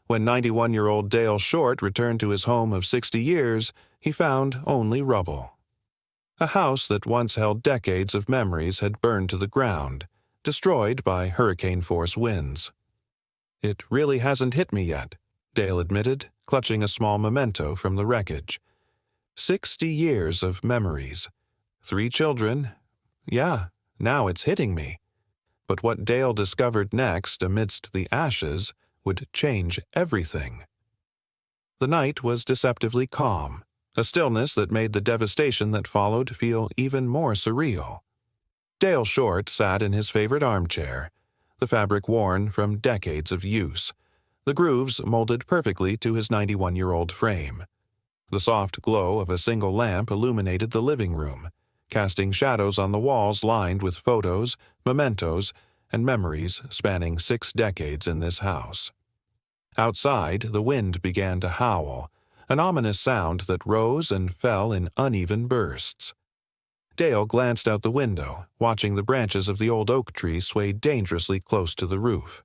When 91-year-old Dale Short returned to his home of 60 years, he found only rubble. A house that once held decades of memories had burned to the ground, destroyed by hurricane-force winds. "It really hasn't hit me yet," Dale admitted, clutching a small memento from the wreckage. 60 years of memories. 3 children. Yeah, now it's hitting me. But what Dale discovered next amidst the ashes would change everything. The night was deceptively calm, a stillness that made the devastation that followed feel even more surreal. Dale Short sat in his favorite armchair, the fabric worn from decades of use, the grooves molded perfectly to his 91-year-old frame. The soft glow of a single lamp illuminated the living room, casting shadows on the walls lined with photos, mementos, and memories spanning 6 decades in this house. Outside, the wind began to howl, an ominous sound that rose and fell in uneven bursts. Dale glanced out the window, watching the branches of the old oak tree sway dangerously close to the roof.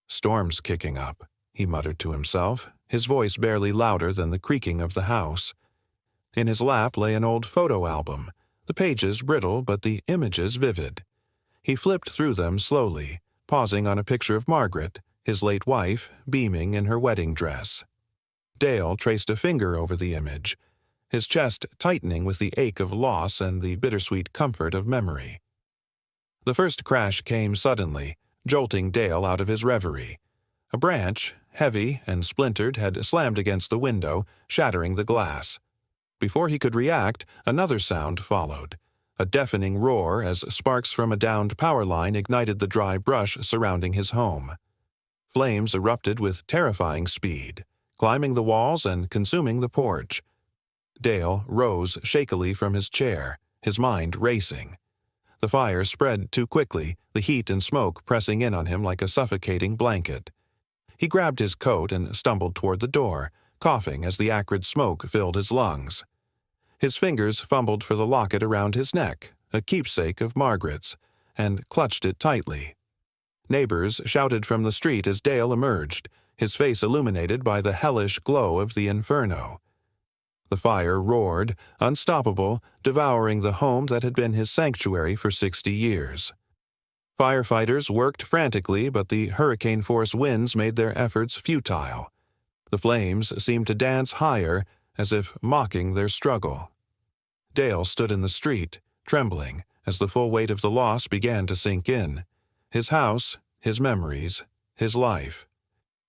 "Storm's kicking up," he muttered to himself, his voice barely louder than the creaking of the house. In his lap lay an old photo album, the pages brittle but the images vivid. He flipped through them slowly, pausing on a picture of Margaret, his late wife, beaming in her wedding dress. Dale traced a finger over the image, his chest tightening with the ache of loss and the bittersweet comfort of memory. The first crash came suddenly, jolting Dale out of his reverie. A branch, heavy and splintered, had slammed against the window, shattering the glass. Before he could react, another sound followed, a deafening roar as sparks from a downed power line ignited the dry brush surrounding his home. Flames erupted with terrifying speed, climbing the walls and consuming the porch. Dale rose shakily from his chair, his mind racing. The fire spread too quickly, the heat and smoke pressing in on him like a suffocating blanket. He grabbed his coat and stumbled toward the door, coughing as the acrid smoke filled his lungs. His fingers fumbled for the locket around his neck, a keepsake of Margaret's, and clutched it tightly. Neighbors shouted from the street as Dale emerged, his face illuminated by the hellish glow of the inferno. The fire roared, unstoppable, devouring the home that had been his sanctuary for 60 years. Firefighters worked frantically, but the hurricane-force winds made their efforts futile. The flames seemed to dance higher, as if mocking their struggle. Dale stood in the street, trembling, as the full weight of the loss began to sink in. His house, his memories, his life.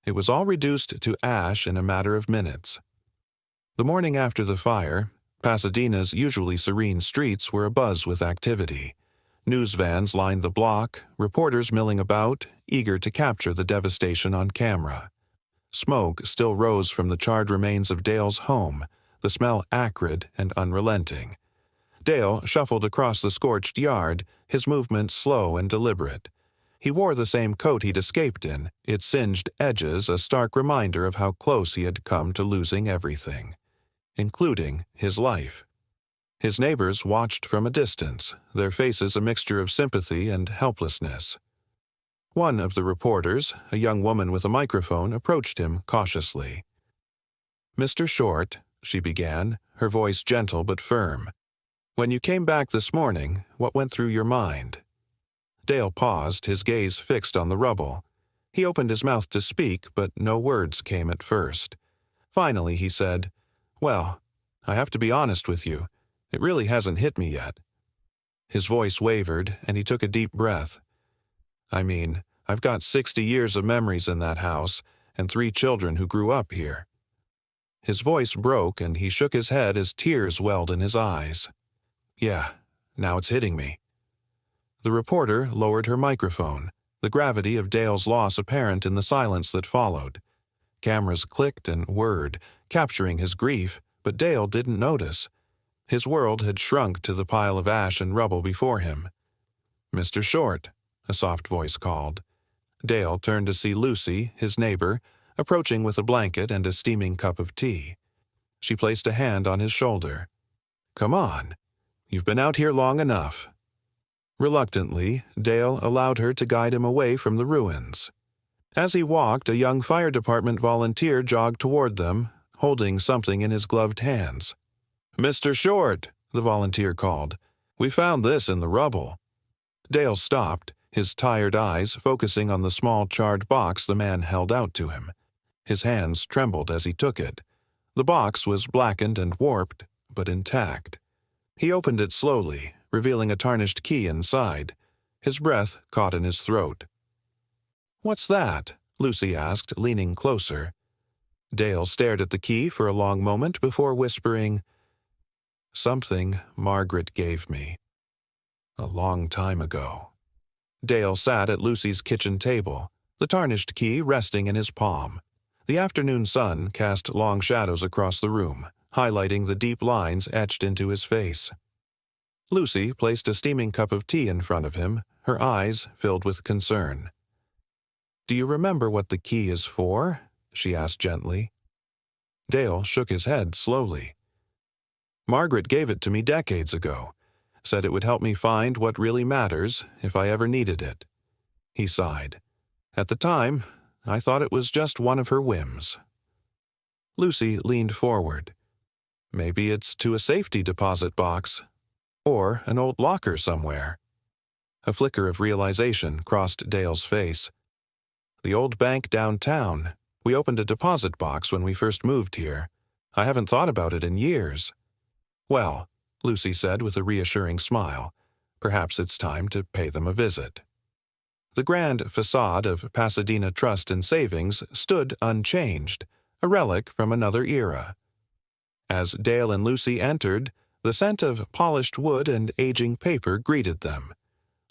It was all reduced to ash in a matter of minutes. The morning after the fire, Pasadena's usually serene streets were abuzz with activity. News vans lined the block, reporters milling about, eager to capture the devastation on camera. Smoke still rose from the charred remains of Dale's home, the smell acrid and unrelenting. Dale shuffled across the scorched yard, his movements slow and deliberate. He wore the same coat he'd escaped in, its singed edges a stark reminder of how close he had come to losing everything, including his life. His neighbors watched from a distance, their faces a mixture of sympathy and helplessness. One of the reporters, a young woman with a microphone, approached him cautiously. "Mr. Short," she began, her voice gentle but firm, "when you came back this morning, what went through your mind?" Dale paused, his gaze fixed on the rubble. He opened his mouth to speak, but no words came at first. Finally he said, "Well, I have to be honest with you. It really hasn't hit me yet." His voice wavered, and he took a deep breath. "I mean, I've got 60 years of memories in that house, and 3 children who grew up here." His voice broke, and he shook his head as tears welled in his eyes. "Yeah, now it's hitting me." The reporter lowered her microphone, the gravity of Dale's loss apparent in the silence that followed. Cameras clicked and whirred, capturing his grief, but Dale didn't notice. His world had shrunk to the pile of ash and rubble before him. "Mr. Short," a soft voice called. Dale turned to see Lucy, his neighbor, approaching with a blanket and a steaming cup of tea. She placed a hand on his shoulder. "Come on. You've been out here long enough." Reluctantly, Dale allowed her to guide him away from the ruins. As he walked, a young fire department volunteer jogged toward them, holding something in his gloved hands. "Mr. Short," the volunteer called. "We found this in the rubble." Dale stopped, his tired eyes focusing on the small charred box the man held out to him. His hands trembled as he took it. The box was blackened and warped, but intact. He opened it slowly, revealing a tarnished key inside. His breath caught in his throat. "What's that?" Lucy asked, leaning closer. Dale stared at the key for a long moment before whispering, "Something Margaret gave me. A long time ago." Dale sat at Lucy's kitchen table, the tarnished key resting in his palm. The afternoon sun cast long shadows across the room, highlighting the deep lines etched into his face. Lucy placed a steaming cup of tea in front of him, her eyes filled with concern. "Do you remember what the key is for?" she asked gently. Dale shook his head slowly. "Margaret gave it to me decades ago, said it would help me find what really matters if I ever needed it." He sighed. "At the time, I thought it was just one of her whims." Lucy leaned forward. "Maybe it's to a safety deposit box, or an old locker somewhere." A flicker of realization crossed Dale's face. "The old bank downtown. We opened a deposit box when we first moved here. I haven't thought about it in years." "Well," Lucy said with a reassuring smile, "perhaps it's time to pay them a visit." The grand facade of Pasadena Trust and Savings stood unchanged, a relic from another era. As Dale and Lucy entered, the scent of polished wood and aging paper greeted them.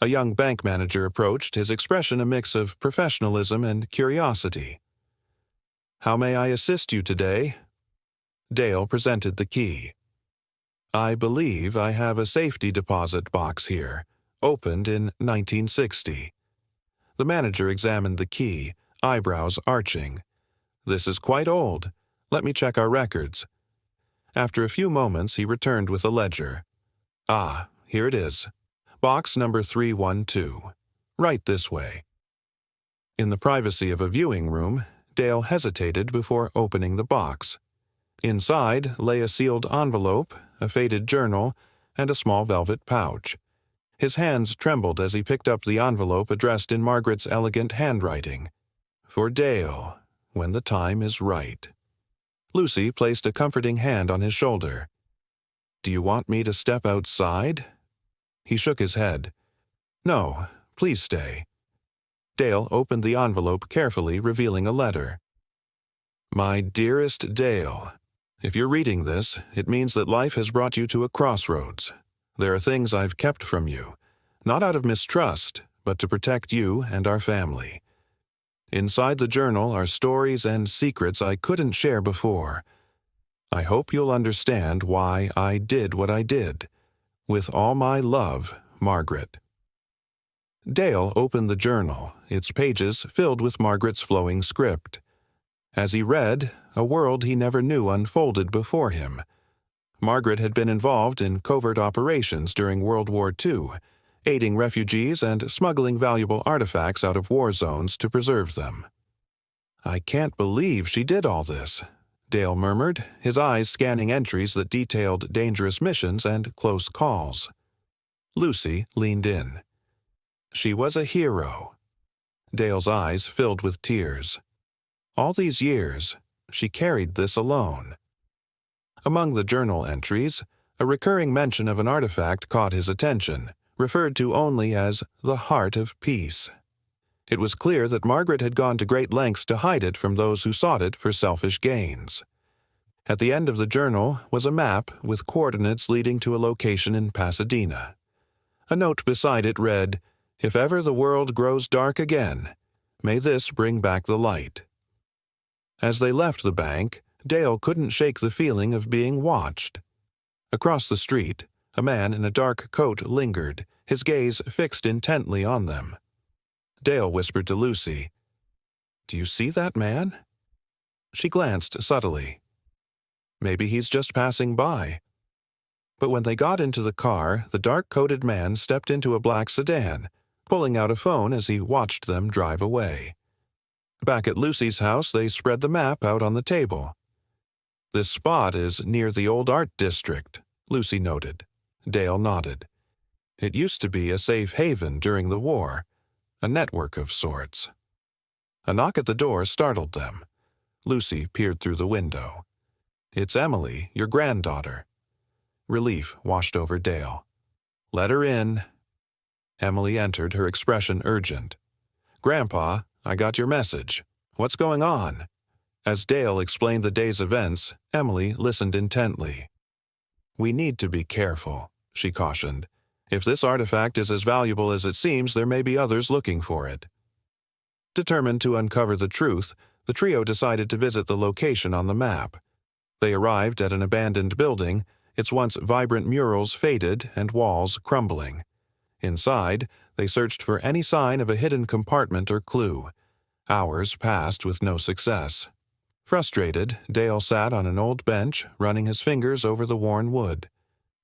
A young bank manager approached, his expression a mix of professionalism and curiosity. "How may I assist you today?" Dale presented the key. "I believe I have a safety deposit box here, opened in 1960. The manager examined the key, eyebrows arching. "This is quite old. Let me check our records." After a few moments, he returned with a ledger. "Ah, here it is. Box number 312. Right this way." In the privacy of a viewing room, Dale hesitated before opening the box. Inside lay a sealed envelope, a faded journal, and a small velvet pouch. His hands trembled as he picked up the envelope addressed in Margaret's elegant handwriting. "For Dale, when the time is right." Lucy placed a comforting hand on his shoulder. "Do you want me to step outside?" He shook his head. "No, please stay." Dale opened the envelope carefully, revealing a letter. "My dearest Dale, if you're reading this, it means that life has brought you to a crossroads. There are things I've kept from you, not out of mistrust, but to protect you and our family. Inside the journal are stories and secrets I couldn't share before. I hope you'll understand why I did what I did. With all my love, Margaret." Dale opened the journal, its pages filled with Margaret's flowing script. As he read, a world he never knew unfolded before him. Margaret had been involved in covert operations during World War II, aiding refugees and smuggling valuable artifacts out of war zones to preserve them. "I can't believe she did all this," Dale murmured, his eyes scanning entries that detailed dangerous missions and close calls. Lucy leaned in. "She was a hero." Dale's eyes filled with tears. All these years, she carried this alone. Among the journal entries, a recurring mention of an artifact caught his attention, referred to only as the Heart of Peace. It was clear that Margaret had gone to great lengths to hide it from those who sought it for selfish gains. At the end of the journal was a map with coordinates leading to a location in Pasadena. A note beside it read, "If ever the world grows dark again, may this bring back the light." As they left the bank, Dale couldn't shake the feeling of being watched. Across the street, a man in a dark coat lingered, his gaze fixed intently on them. Dale whispered to Lucy, "Do you see that man?" She glanced subtly. "Maybe he's just passing by." But when they got into the car, the dark-coated man stepped into a black sedan, pulling out a phone as he watched them drive away. Back at Lucy's house, they spread the map out on the table. "This spot is near the old art district," Lucy noted. Dale nodded. "It used to be a safe haven during the war, a network of sorts." A knock at the door startled them. Lucy peered through the window. "It's Emily, your granddaughter." Relief washed over Dale. "Let her in." Emily entered, her expression urgent. "Grandpa, I got your message. What's going on?" As Dale explained the day's events, Emily listened intently. "We need to be careful," she cautioned. "If this artifact is as valuable as it seems, there may be others looking for it." Determined to uncover the truth, the trio decided to visit the location on the map. They arrived at an abandoned building, its once vibrant murals faded and walls crumbling. Inside, they searched for any sign of a hidden compartment or clue. Hours passed with no success. Frustrated, Dale sat on an old bench, running his fingers over the worn wood.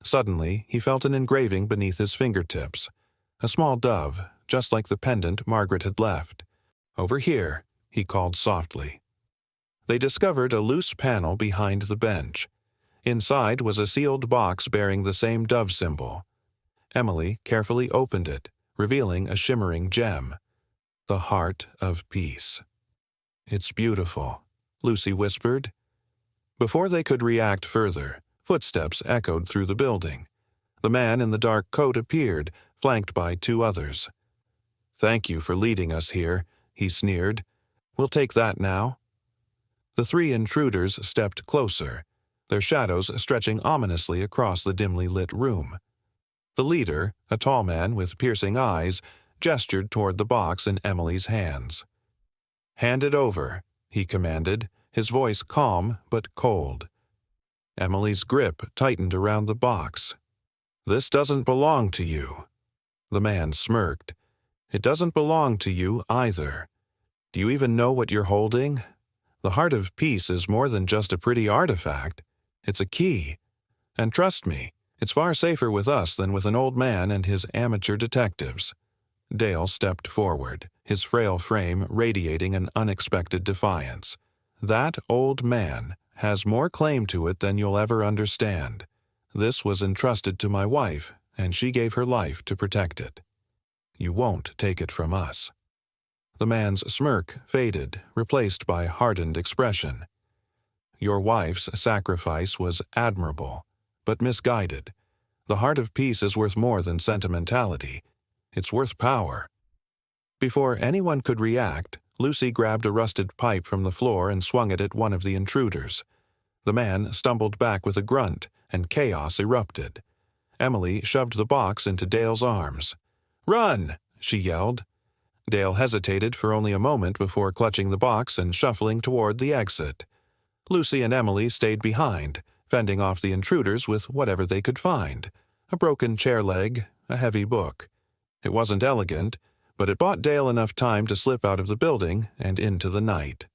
Suddenly, he felt an engraving beneath his fingertips. A small dove, just like the pendant Margaret had left. "Over here," he called softly. They discovered a loose panel behind the bench. Inside was a sealed box bearing the same dove symbol. Emily carefully opened it, revealing a shimmering gem. The heart of peace. "It's beautiful," Lucy whispered. Before they could react further, footsteps echoed through the building. The man in the dark coat appeared, flanked by two others. "Thank you for leading us here," he sneered. "We'll take that now." The three intruders stepped closer, their shadows stretching ominously across the dimly lit room. The leader, a tall man with piercing eyes, gestured toward the box in Emily's hands. "Hand it over," he commanded, his voice calm but cold. Emily's grip tightened around the box. "This doesn't belong to you." The man smirked. "It doesn't belong to you either. Do you even know what you're holding? The heart of peace is more than just a pretty artifact. It's a key. And trust me, it's far safer with us than with an old man and his amateur detectives." Dale stepped forward, his frail frame radiating an unexpected defiance. "That old man has more claim to it than you'll ever understand. This was entrusted to my wife, and she gave her life to protect it. You won't take it from us." The man's smirk faded, replaced by hardened expression. "Your wife's sacrifice was admirable, but misguided. The heart of peace is worth more than sentimentality. It's worth power." Before anyone could react, Lucy grabbed a rusted pipe from the floor and swung it at one of the intruders. The man stumbled back with a grunt, and chaos erupted. Emily shoved the box into Dale's arms. "Run!" she yelled. Dale hesitated for only a moment before clutching the box and shuffling toward the exit. Lucy and Emily stayed behind, fending off the intruders with whatever they could find. A broken chair leg, a heavy book. It wasn't elegant, but it bought Dale enough time to slip out of the building and into the night.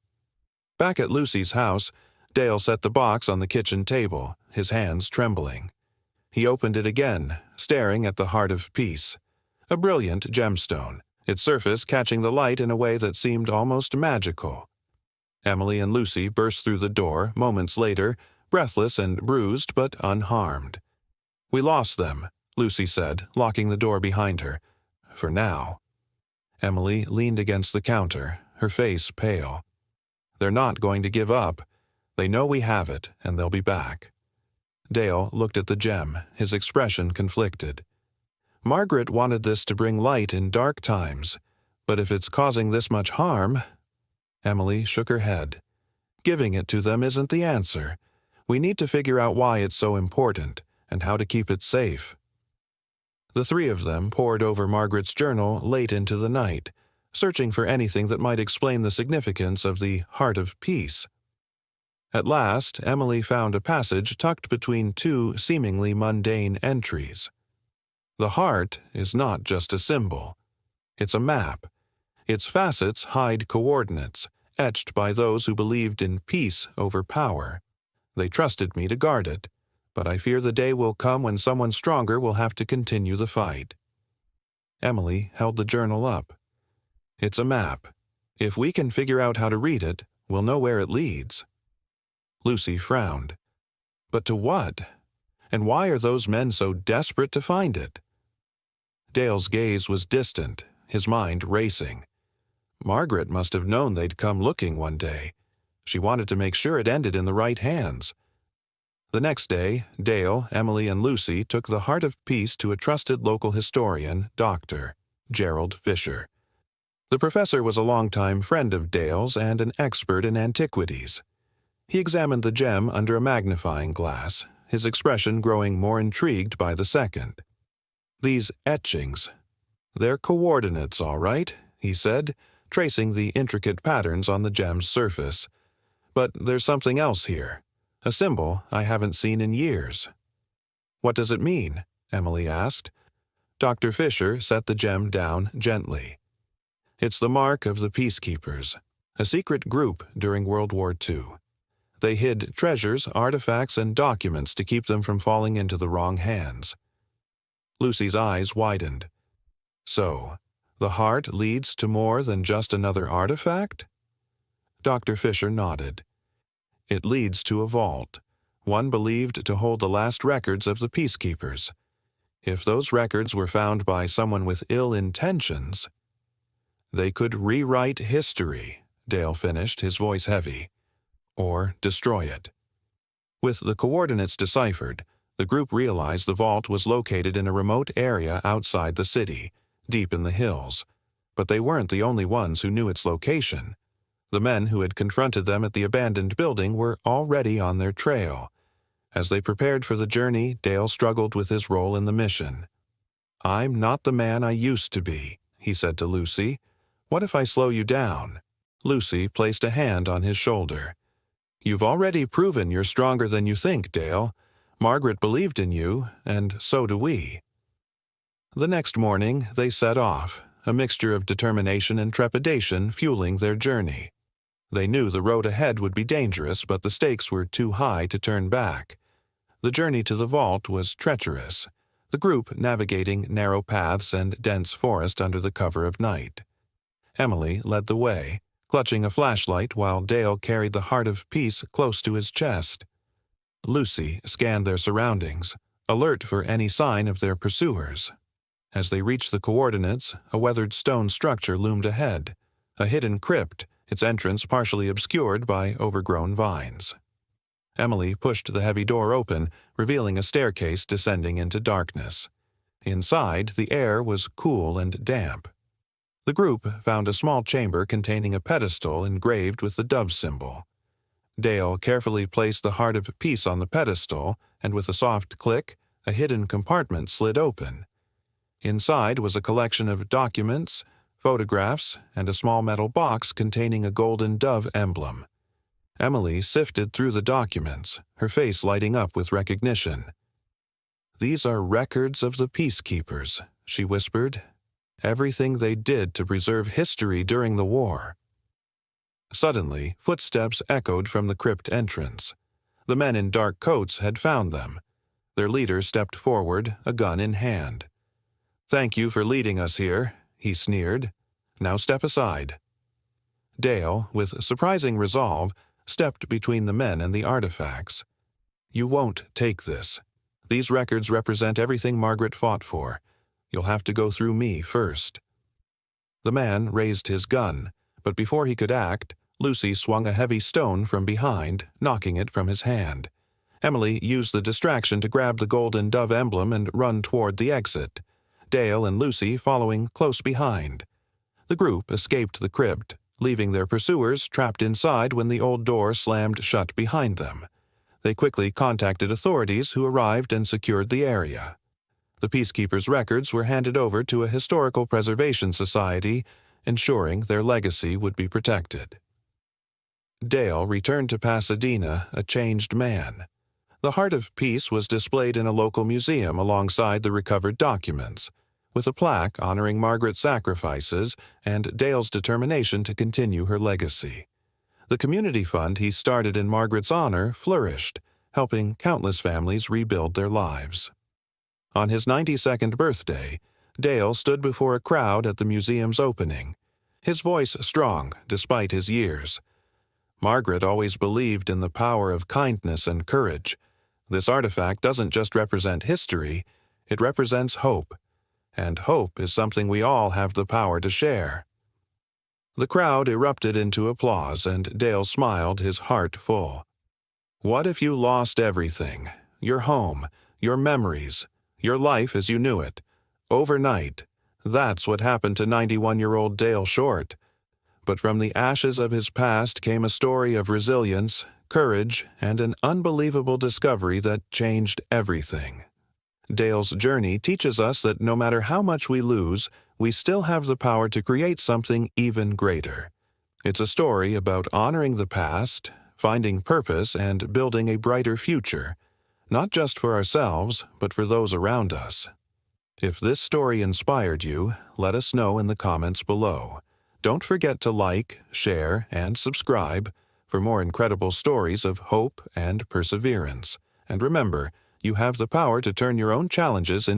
Back at Lucy's house, Dale set the box on the kitchen table, his hands trembling. He opened it again, staring at the heart of peace. A brilliant gemstone, its surface catching the light in a way that seemed almost magical. Emily and Lucy burst through the door moments later, breathless and bruised but unharmed. "We lost them," Lucy said, locking the door behind her. "For now." Emily leaned against the counter, her face pale. "They're not going to give up. They know we have it, and they'll be back." Dale looked at the gem, his expression conflicted. Margaret wanted this to bring light in dark times, but if it's causing this much harm... Emily shook her head. "Giving it to them isn't the answer. We need to figure out why it's so important, and how to keep it safe." The three of them pored over Margaret's journal late into the night, searching for anything that might explain the significance of the heart of peace. At last, Emily found a passage tucked between two seemingly mundane entries. The heart is not just a symbol. It's a map. Its facets hide coordinates, etched by those who believed in peace over power. They trusted me to guard it, but I fear the day will come when someone stronger will have to continue the fight. Emily held the journal up. "It's a map. If we can figure out how to read it, we'll know where it leads. Lucy frowned. But to what? And why are those men so desperate to find it? Dale's gaze was distant, his mind racing. Margaret must have known they'd come looking one day. She wanted to make sure it ended in the right hands. The next day, Dale, Emily, and Lucy took the Heart of Peace to a trusted local historian, Dr. Gerald Fisher. The professor was a longtime friend of Dale's and an expert in antiquities. He examined the gem under a magnifying glass, his expression growing more intrigued by the second. "These etchings. They're coordinates, all right," he said, tracing the intricate patterns on the gem's surface. "But there's something else here. A symbol I haven't seen in years." "What does it mean?" Emily asked. Dr. Fisher set the gem down gently. "It's the mark of the Peacekeepers, a secret group during World War II. They hid treasures, artifacts, and documents to keep them from falling into the wrong hands." Lucy's eyes widened. "So, the heart leads to more than just another artifact?" Dr. Fisher nodded. "It leads to a vault, one believed to hold the last records of the Peacekeepers. If those records were found by someone with ill intentions—" "They could rewrite history," Dale finished, his voice heavy, "or destroy it." With the coordinates deciphered, the group realized the vault was located in a remote area outside the city, deep in the hills. But they weren't the only ones who knew its location. The men who had confronted them at the abandoned building were already on their trail. As they prepared for the journey, Dale struggled with his role in the mission. "I'm not the man I used to be," he said to Lucy. "What if I slow you down?" Lucy placed a hand on his shoulder. "You've already proven you're stronger than you think, Dale. Margaret believed in you, and so do we." The next morning, they set off, a mixture of determination and trepidation fueling their journey. They knew the road ahead would be dangerous, but the stakes were too high to turn back. The journey to the vault was treacherous, the group navigating narrow paths and dense forest under the cover of night. Emily led the way, clutching a flashlight while Dale carried the Heart of Peace close to his chest. Lucy scanned their surroundings, alert for any sign of their pursuers. As they reached the coordinates, a weathered stone structure loomed ahead, a hidden crypt, its entrance partially obscured by overgrown vines. Emily pushed the heavy door open, revealing a staircase descending into darkness. Inside, the air was cool and damp. The group found a small chamber containing a pedestal engraved with the dove symbol. Dale carefully placed the Heart of Peace on the pedestal, and with a soft click, a hidden compartment slid open. Inside was a collection of documents, photographs, and a small metal box containing a golden dove emblem. Emily sifted through the documents, her face lighting up with recognition. "These are records of the Peacekeepers," she whispered. "Everything they did to preserve history during the war." Suddenly, footsteps echoed from the crypt entrance. The men in dark coats had found them. Their leader stepped forward, a gun in hand. "Thank you for leading us here," he sneered. "Now step aside." Dale, with surprising resolve, stepped between the men and the artifacts. "You won't take this. These records represent everything Margaret fought for. You'll have to go through me first." The man raised his gun, but before he could act, Lucy swung a heavy stone from behind, knocking it from his hand. Emily used the distraction to grab the golden dove emblem and run toward the exit, Dale and Lucy following close behind. The group escaped the crypt, leaving their pursuers trapped inside when the old door slammed shut behind them. They quickly contacted authorities who arrived and secured the area. The Peacekeepers' records were handed over to a historical preservation society, ensuring their legacy would be protected. Dale returned to Pasadena a changed man. The Heart of Peace was displayed in a local museum alongside the recovered documents, with a plaque honoring Margaret's sacrifices and Dale's determination to continue her legacy. The community fund he started in Margaret's honor flourished, helping countless families rebuild their lives. On his 92nd birthday, Dale stood before a crowd at the museum's opening. his voice strong despite his years. Margaret always believed in the power of kindness and courage. This artifact doesn't just represent history, it represents hope. And hope is something we all have the power to share. The crowd erupted into applause, and Dale smiled, his heart full. What if you lost everything? Your home, your memories, your life as you knew it, overnight. That's what happened to 91-year-old Dale Short. But from the ashes of his past came a story of resilience, courage, and an unbelievable discovery that changed everything. Dale's journey teaches us that no matter how much we lose, we still have the power to create something even greater. It's a story about honoring the past, finding purpose, and building a brighter future, not just for ourselves, but for those around us. If this story inspired you, let us know in the comments below. Don't forget to like, share, and subscribe for more incredible stories of hope and perseverance. And remember, you have the power to turn your own challenges into